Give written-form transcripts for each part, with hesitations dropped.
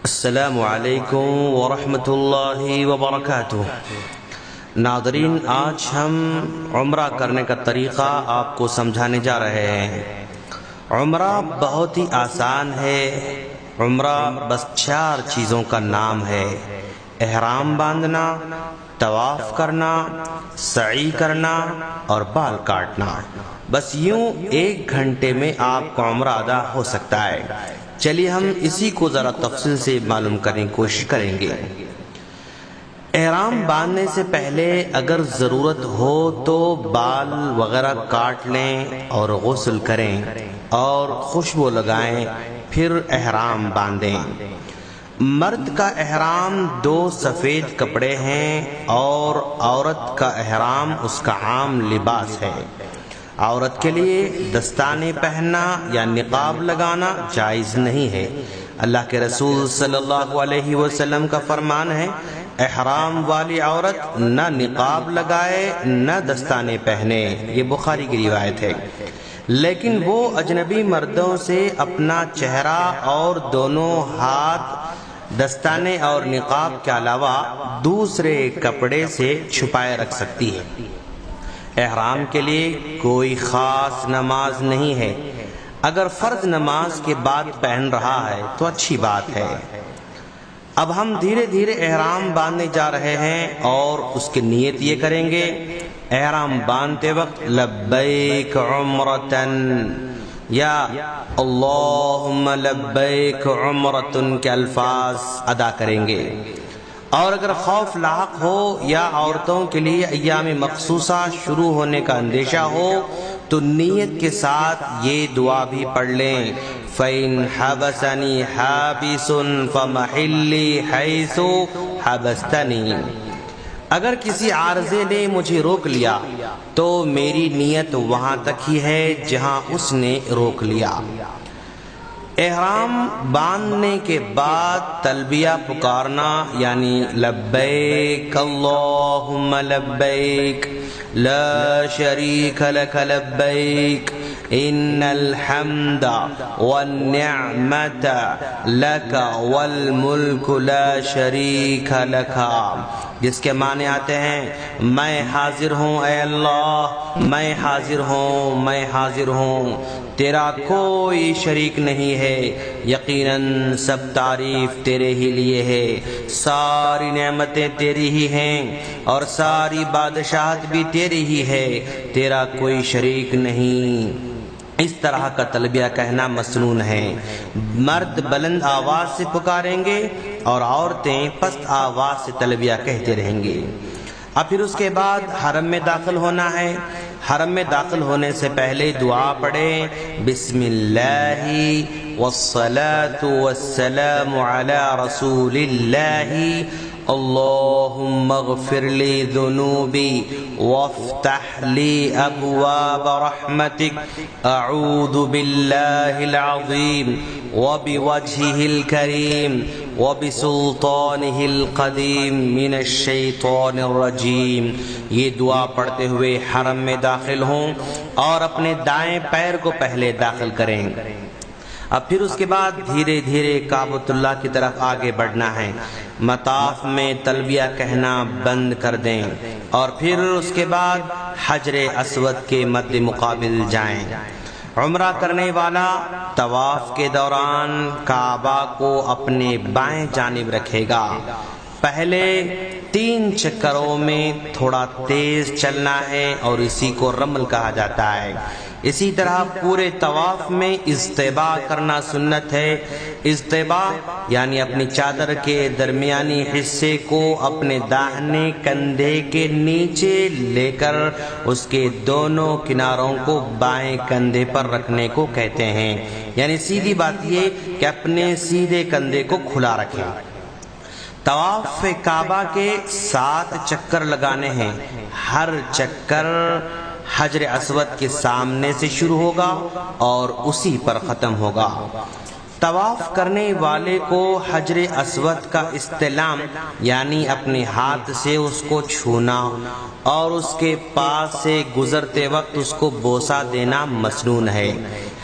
السلام علیکم ورحمۃ اللہ وبرکاتہ۔ ناظرین، آج ہم عمرہ کرنے کا طریقہ آپ کو سمجھانے جا رہے ہیں۔ عمرہ بہت ہی آسان ہے۔ عمرہ بس 4 چیزوں کا نام ہے: احرام باندھنا، طواف کرنا، سعی کرنا اور بال کاٹنا۔ بس یوں 1 گھنٹے میں آپ کا عمرہ ادا ہو سکتا ہے۔ چلیے ہم اسی کو ذرا تفصیل سے معلوم کرنے کی کوشش کریں گے۔ احرام باندھنے سے پہلے اگر ضرورت ہو تو بال وغیرہ کاٹ لیں اور غسل کریں اور خوشبو لگائیں، پھر احرام باندھیں۔ مرد کا احرام 2 سفید کپڑے ہیں اور عورت کا احرام اس کا عام لباس ہے۔ عورت کے لیے دستانے پہننا یا نقاب لگانا جائز نہیں ہے۔ اللہ کے رسول صلی اللہ علیہ وسلم کا فرمان ہے، احرام والی عورت نہ نقاب لگائے نہ دستانے پہنے۔ یہ بخاری کی روایت ہے۔ لیکن وہ اجنبی مردوں سے اپنا چہرہ اور دونوں ہاتھ دستانے اور نقاب کے علاوہ دوسرے کپڑے سے چھپائے رکھ سکتی ہے۔ احرام کے لیے کوئی خاص نماز نہیں ہے۔ اگر فرض نماز کے بعد پہن رہا ہے تو اچھی بات ہے۔ اب ہم دھیرے دھیرے احرام باندھنے جا رہے ہیں اور اس کی نیت یہ کریں گے: احرام باندھتے وقت لبیک عمرتن یا اللہم لبیک عمرتن کے الفاظ ادا کریں گے۔ اور اگر خوف لاحق ہو یا عورتوں کے لیے ایام مخصوصہ شروع ہونے کا اندیشہ ہو تو نیت کے ساتھ یہ دعا بھی پڑھ لیں: فَإِنْ حَبَسَنِي حَابِسٌ فَمَحِلِّي حَيْثُ حَبَسْتَنِي۔ اگر کسی عارضے نے مجھے روک لیا تو میری نیت وہاں تک ہی ہے جہاں اس نے روک لیا۔ احرام باندھنے کے بعد تلبیہ پکارنا یعنی لبیک اللہم لبیک لا شریک لک لبیک ان الحمد والنعمت لک والملک لا شریک لک، جس کے معنی آتے ہیں: میں حاضر ہوں اے اللہ، میں حاضر ہوں، میں حاضر ہوں، تیرا کوئی شریک نہیں ہے، یقیناً سب تعریف تیرے ہی لیے ہے، ساری نعمتیں تیری ہی ہیں اور ساری بادشاہت بھی تیری ہی ہے، تیرا کوئی شریک نہیں۔ اس طرح کا تلبیہ کہنا مسنون ہے۔ مرد بلند آواز سے پکاریں گے اور عورتیں پست آواز سے تلبیہ کہتے رہیں گے۔ اب پھر اس کے بعد حرم میں داخل ہونا ہے۔ حرم میں داخل ہونے سے پہلے دعا پڑھیں: بسم اللہ والصلاة والسلام علی رسول اللہ، اللہم اغفر لی ذنوبی وافتح لی ابواب رحمتک، اعوذ باللہ العظیم وبوجہہ الکریم وبسلطانہ القدیم من الشیطان الرجیم۔ یہ دعا پڑھتے ہوئے حرم میں داخل ہوں اور اپنے دائیں پیر کو پہلے داخل کریں۔ اب پھر اس کے بعد دھیرے دھیرے کعبۃ اللہ کی طرف آگے بڑھنا ہے۔ مطاف میں تلبیہ کہنا بند کر دیں اور پھر اس کے بعد حجر اسود کے مد مقابل جائیں۔ عمرہ کرنے والا طواف کے دوران کعبہ کو اپنے بائیں جانب رکھے گا۔ پہلے 3 چکروں میں تھوڑا تیز چلنا ہے اور اسی کو رمل کہا جاتا ہے۔ اسی طرح پورے طواف میں اضطباء کرنا سنت ہے۔ اضطباء یعنی اپنی چادر کے درمیانی حصے کو اپنے داہنے کندھے کے نیچے لے کر اس کے دونوں کناروں کو بائیں کندھے پر رکھنے کو کہتے ہیں۔ یعنی سیدھی بات یہ کہ اپنے سیدھے کندھے کو کھلا رکھیں۔ طواف کعبہ کے 7 چکر لگانے ہیں۔ ہر چکر حجر اسود کے سامنے سے شروع ہوگا اور اسی پر ختم ہوگا۔ طواف کرنے والے کو حجر اسود کا استلام یعنی اپنے ہاتھ سے اس کو چھونا اور اس کے پاس سے گزرتے وقت اس کو بوسہ دینا مسنون ہے۔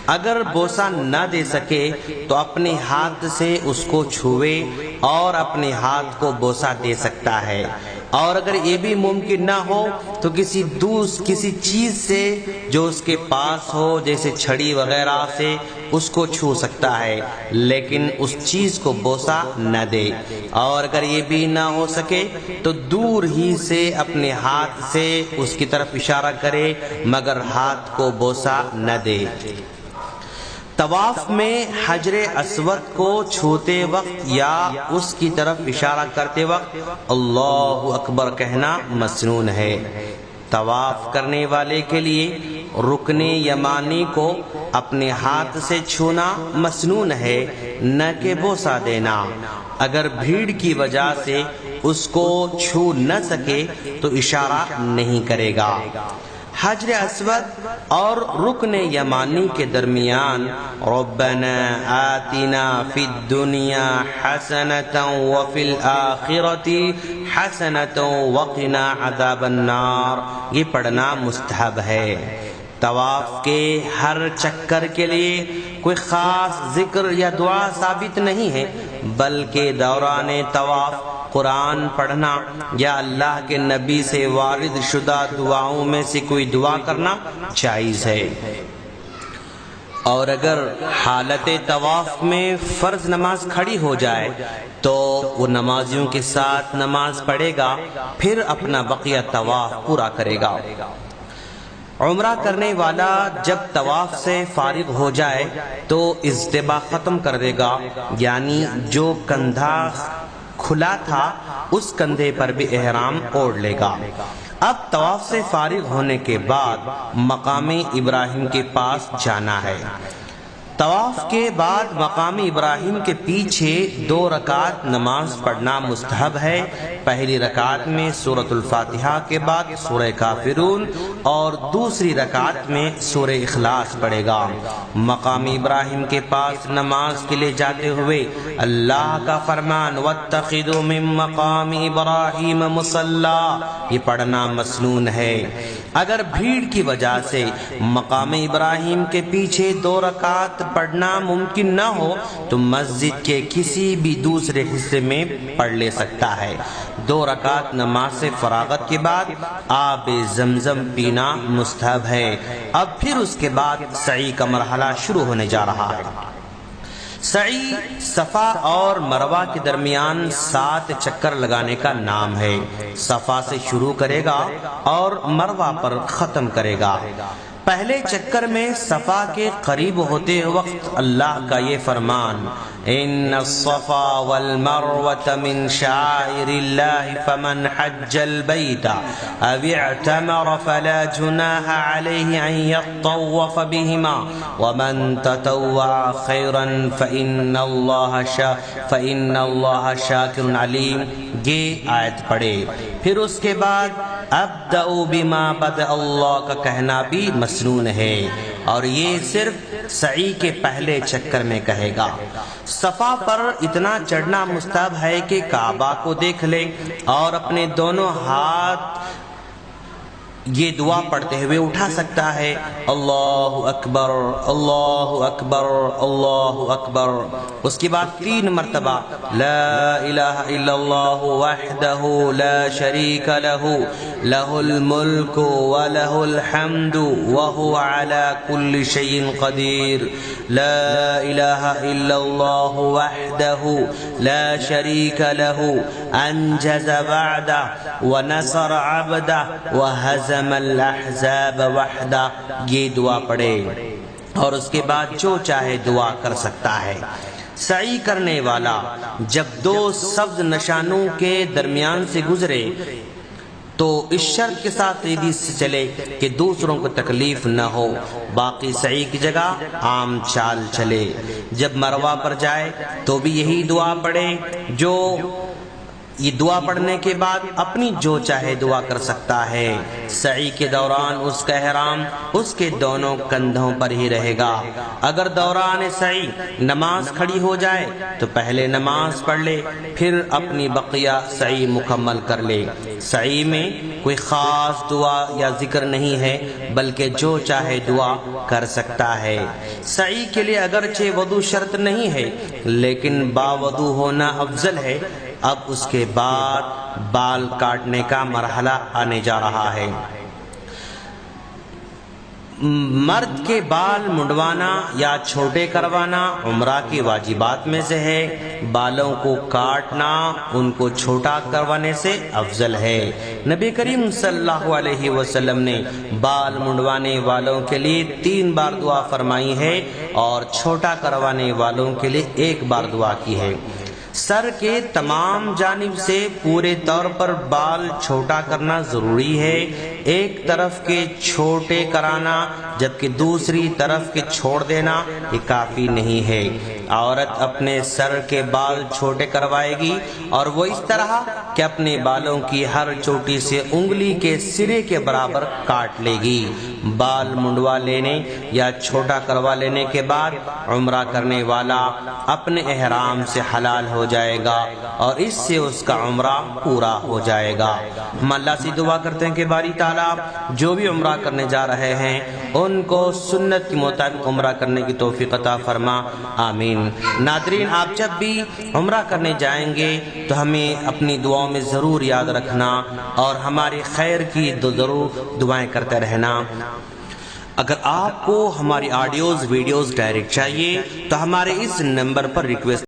اگر بوسہ نہ دے سکے تو اپنے ہاتھ سے اس کو چھوئے اور اپنے ہاتھ کو بوسہ دے سکتا ہے، اور اگر یہ بھی ممکن نہ ہو تو کسی چیز سے جو اس کے پاس ہو، جیسے چھڑی وغیرہ سے اس کو چھو سکتا ہے، لیکن اس چیز کو بوسہ نہ دے۔ اور اگر یہ بھی نہ ہو سکے تو دور ہی سے اپنے ہاتھ سے اس کی طرف اشارہ کرے، مگر ہاتھ کو بوسہ نہ دے۔ طواف میں حجر اسود کو چھوتے وقت یا اس کی طرف اشارہ کرتے وقت اللہ اکبر کہنا مسنون ہے۔ طواف کرنے والے کے لیے رکن یمانی کو اپنے ہاتھ سے چھونا مسنون ہے، نہ کہ بوسہ دینا۔ اگر بھیڑ کی وجہ سے اس کو چھو نہ سکے تو اشارہ نہیں کرے گا۔ حجر اسود اور رکن یمانی کے درمیان ربنا آتنا فی الدنیا حسنۃ وفی الآخرۃ حسنۃ وقنا عذاب النار، یہ پڑھنا مستحب ہے۔ طواف کے ہر چکر کے لیے کوئی خاص ذکر یا دعا ثابت نہیں ہے، بلکہ دوران طواف قرآن پڑھنا یا اللہ کے نبی سے وارد شدہ دعاؤں میں سے کوئی دعا کرنا جائز ہے۔ اور اگر حالت طواف میں فرض نماز کھڑی ہو جائے تو وہ نمازیوں کے ساتھ نماز پڑھے گا، پھر اپنا بقیہ طواف پورا کرے گا۔ عمرہ کرنے والا جب طواف سے فارغ ہو جائے تو اجتباء ختم کر دے گا، یعنی جو کندھا کھلا تھا اس کندھے پر بھی احرام اوڑھ لے گا۔ اب طواف سے فارغ ہونے کے بعد مقام ابراہیم کے پاس جانا ہے۔ طواف کے بعد مقام ابراہیم کے پیچھے 2 رکعت نماز پڑھنا مستحب ہے۔ پہلی رکعت میں سورۃ الفاتحہ کے بعد سورہ کافرون اور دوسری رکعت میں سورہ اخلاص پڑھے گا۔ مقام ابراہیم کے پاس نماز کے لیے جاتے ہوئے اللہ کا فرمان واتخذوا من مقام ابراہیم مصلی، یہ پڑھنا مسنون ہے۔ اگر بھیڑ کی وجہ سے مقام ابراہیم کے پیچھے 2 رکعت پڑھنا ممکن نہ ہو تو مسجد کے کسی بھی دوسرے حصے میں پڑھ لے سکتا ہے۔ 2 رکعت نماز سے فراغت کے بعد آب زمزم پینا مستحب ہے۔ اب پھر اس کے بعد سعی کا مرحلہ شروع ہونے جا رہا ہے۔ سعی صفا اور مروہ کے درمیان 7 چکر لگانے کا نام ہے۔ صفا سے شروع کرے گا اور مروہ پر ختم کرے گا۔ پہلے چکر میں صفا کے قریب ہوتے وقت اللہ کا یہ فرمان ان الصفا والمروة من شعائر الله فمن حج البيت او اعتمر فلا جناح عليه ان يطوف بهما ومن تطوع خيرا فإن الله شاكر عليم، یہ آیت پڑھے۔ پھر اس کے بعد ابدأ بما بدأ اللہ کا کہنا بھی مسنون ہے، اور یہ صرف سعی کے پہلے چکر میں کہے گا۔ صفا پر اتنا چڑھنا مستحب ہے کہ کعبہ کو دیکھ لے اور اپنے دونوں ہاتھ یہ دعا پڑھتے ہوئے اٹھا سکتا ہے اللہ اکبر اللہ اکبر اللہ اکبر۔ اس کے بعد 3 مرتبہ لا الہ الا اللہ وحدہ لا شریک لہ لہ الملک ولہ الحمد وہو علی کل شیء قدیر، لا الہ الا اللہ وحدہ لا شریک لہ انجز وعدہ ونصر عبدہ وہزم الاحزاب وحدہ، یہ دعا پڑھے اور اس کے بعد جو چاہے دعا کر سکتا ہے۔ سعی کرنے والا جب 2 سبز نشانوں کے درمیان سے گزرے تو اس شرط کے ساتھ تیزی سے چلے کہ دوسروں کو تکلیف نہ ہو، باقی سعی کی جگہ عام چال چلے۔ جب مروہ پر جائے تو بھی یہی دعا پڑھے، جو یہ دعا پڑھنے کے بعد اپنی جو چاہے دعا کر سکتا ہے۔ سعی کے دوران اس کا احرام اس کے دونوں کندھوں پر ہی رہے گا۔ اگر دوران سعی نماز کھڑی ہو جائے تو پہلے نماز پڑھ لے، پھر اپنی بقیہ سعی مکمل کر لے۔ سعی میں کوئی خاص دعا یا ذکر نہیں ہے، بلکہ جو چاہے دعا کر سکتا ہے۔ سعی کے لیے اگرچہ وضو شرط نہیں ہے، لیکن باوضو ہونا افضل ہے۔ اب اس کے بعد بال کاٹنے کا مرحلہ آنے جا رہا ہے۔ مرد کے بال منڈوانا یا چھوٹے کروانا عمرہ کی واجبات میں سے ہے۔ بالوں کو کاٹنا ان کو چھوٹا کروانے سے افضل ہے۔ نبی کریم صلی اللہ علیہ وسلم نے بال منڈوانے والوں کے لیے 3 بار دعا فرمائی ہے اور چھوٹا کروانے والوں کے لیے 1 بار دعا کی ہے۔ سر کے تمام جانب سے پورے طور پر بال چھوٹا کرنا ضروری ہے۔ ایک طرف کے چھوٹے کرانا جبکہ دوسری طرف کے چھوڑ دینا یہ کافی نہیں ہے۔ عورت اپنے سر کے بال چھوٹے کروائے گی اور وہ اس طرح کہ اپنے بالوں کی ہر چوٹی سے انگلی کے سرے کے برابر کاٹ لے گی۔ بال منڈوا لینے یا چھوٹا کروا لینے کے بعد عمرہ کرنے والا اپنے احرام سے حلال ہو جائے گا اور اس سے اس کا عمرہ پورا ہو جائے گا۔ ہم اللہ سے دعا کرتے ہیں کہ باری تعالیٰ جو بھی عمرہ کرنے جا رہے ہیں ان کو سنت کے مطابق عمرہ کرنے کی توفیق عطا فرما، آمین۔ ناظرین، آپ جب بھی عمرہ کرنے جائیں گے تو ہمیں اپنی دعاؤں میں ضرور یاد رکھنا اور ہماری خیر کی ضرور دعائیں کرتے رہنا۔ اگر آپ کو ہماری آڈیوز ویڈیوز ڈائریکٹ چاہیے تو ہمارے اس نمبر پر ریکویسٹ